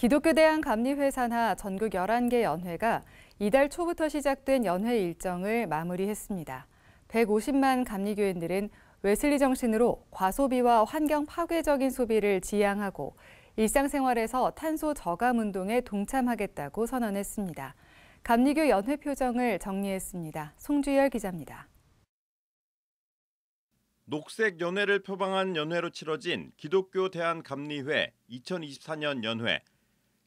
기독교 대한감리회 산하 전국 11개 연회가 이달 초부터 시작된 연회 일정을 마무리했습니다. 150만 감리교인들은 웨슬리 정신으로 과소비와 환경 파괴적인 소비를 지양하고 일상생활에서 탄소 저감 운동에 동참하겠다고 선언했습니다. 감리교 연회 표정을 정리했습니다. 송주열 기자입니다. 녹색 연회를 표방한 연회로 치러진 기독교 대한감리회 2024년 연회.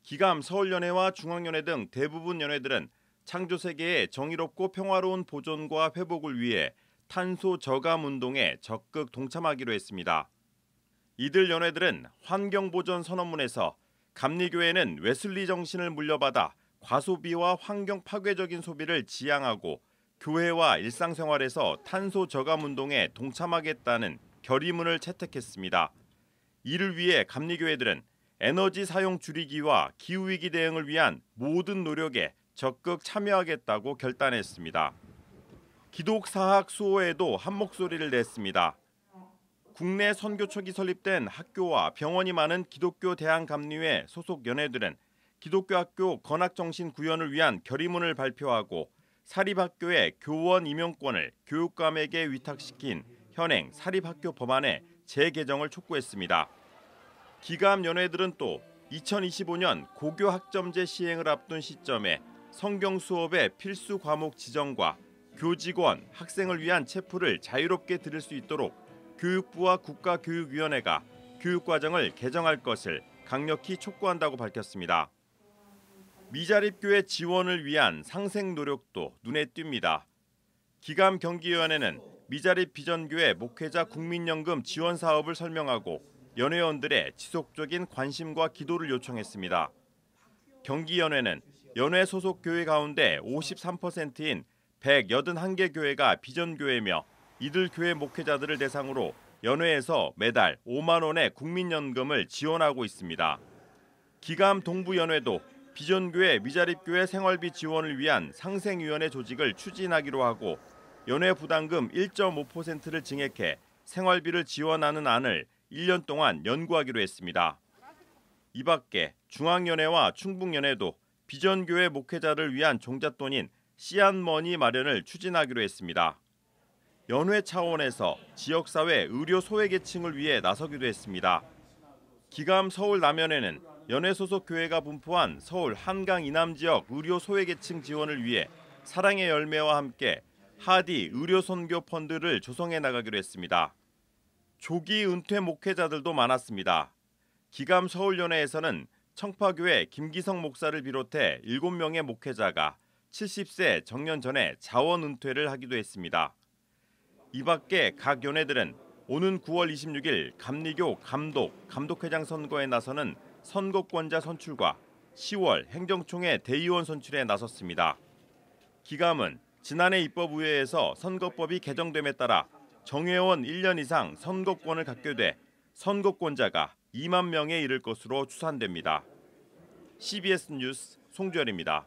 기감 서울연회와 중앙연회 등 대부분 연회들은 창조 세계의 정의롭고 평화로운 보존과 회복을 위해 탄소 저감 운동에 적극 동참하기로 했습니다. 이들 연회들은 환경보전 선언문에서 감리교회는 웨슬리 정신을 물려받아 과소비와 환경 파괴적인 소비를 지양하고 교회와 일상생활에서 탄소 저감 운동에 동참하겠다는 결의문을 채택했습니다. 이를 위해 감리교회들은 에너지 사용 줄이기와 기후위기 대응을 위한 모든 노력에 적극 참여하겠다고 결단했습니다. 기독사학 수호에도 한 목소리를 냈습니다. 국내 선교척이 설립된 학교와 병원이 많은 기독교 대한감리회 소속 연회들은 기독교 학교 건학정신 구현을 위한 결의문을 발표하고 사립학교의 교원 임용권을 교육감에게 위탁시킨 현행 사립학교 법안의 재개정을 촉구했습니다. 기감 연회들은 또 2025년 고교 학점제 시행을 앞둔 시점에 성경 수업의 필수 과목 지정과 교직원, 학생을 위한 체프를 자유롭게 들을 수 있도록 교육부와 국가교육위원회가 교육과정을 개정할 것을 강력히 촉구한다고 밝혔습니다. 미자립교회 지원을 위한 상생 노력도 눈에 띕니다. 기감 경기위원회는 미자립 비전교회 목회자 국민연금 지원 사업을 설명하고 연회원들의 지속적인 관심과 기도를 요청했습니다. 경기연회는 연회 소속 교회 가운데 53%인 181개 교회가 비전교회며 이들 교회 목회자들을 대상으로 연회에서 매달 5만 원의 국민연금을 지원하고 있습니다. 기감 동부연회도 비전교회 미자립교회 생활비 지원을 위한 상생위원회 조직을 추진하기로 하고 연회 부담금 1.5%를 증액해 생활비를 지원하는 안을 1년 동안 연구하기로 했습니다. 이 밖에 중앙연회와 충북연회도 비전교회 목회자를 위한 종잣돈인 씨앗머니 마련을 추진하기로 했습니다. 연회 차원에서 지역사회 의료 소외계층을 위해 나서기도 했습니다. 기감 서울 남연회는 연회 소속 교회가 분포한 서울 한강 이남 지역 의료 소외계층 지원을 위해 사랑의 열매와 함께 하디 의료선교 펀드를 조성해 나가기로 했습니다. 조기 은퇴 목회자들도 많았습니다. 기감 서울연회에서는 청파교회 김기성 목사를 비롯해 7명의 목회자가 70세 정년 전에 자원 은퇴를 하기도 했습니다. 이 밖에 각 연회들은 오는 9월 26일 감리교 감독회장 선거에 나서는 선거권자 선출과 10월 행정총회 대의원 선출에 나섰습니다. 기감은 지난해 입법의회에서 선거법이 개정됨에 따라 정회원 1년 이상 선거권을 갖게 돼 선거권자가 2만 명에 이를 것으로 추산됩니다. CBS 뉴스 송주열입니다.